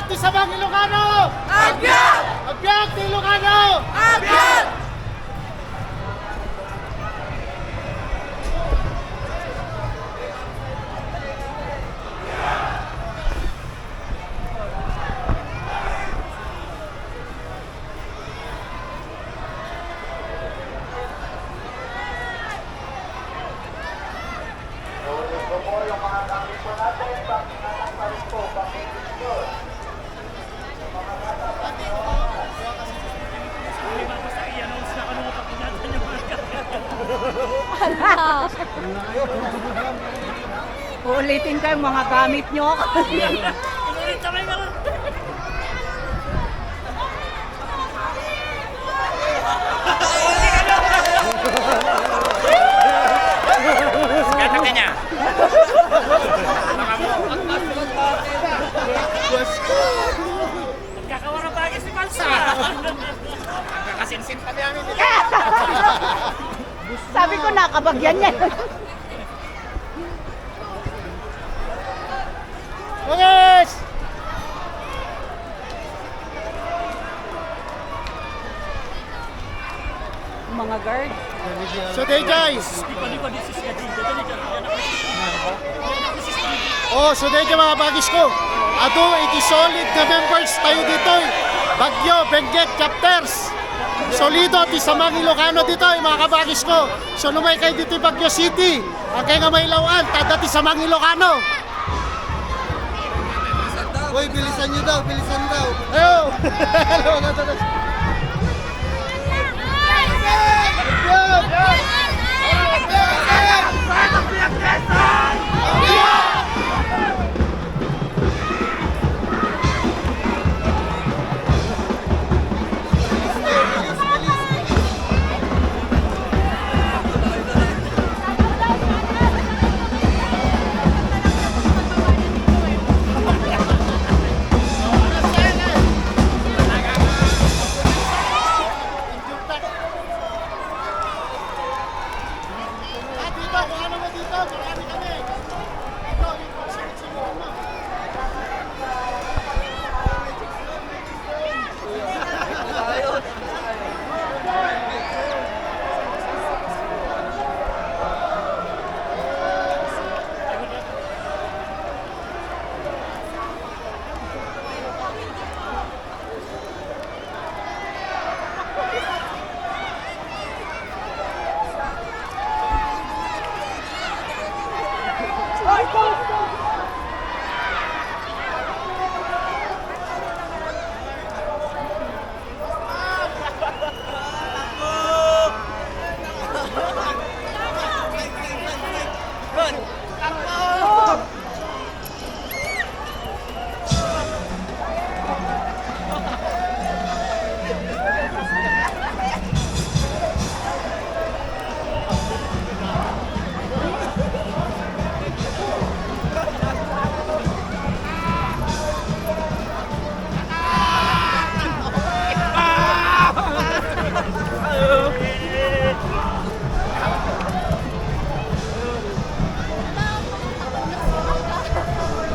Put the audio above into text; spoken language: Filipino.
ti Samang Ilocano! Agbyat! Agbyat ti Ilocano! Agbyat! Ulitin ko yung mga gamit nyo. Kata kanya. Kakawara pagi si Palsa. Kakasinsin pa niya. Sabi ko nakabagyan yan. Yes! Mga guard. So they guys. Oh, so they mga bagis ko. Ato, iti solid na members tayo dito. Bagyo, Benguet, chapters. Solido, ti Samang Ilocano dito, mga kabagis ko. So lumay kayo dito Bagyo City. Ang kaya nga may lawan, tada ti Samang Ilocano. Uy, bilisan nyo daw, bilisan daw. Ayo!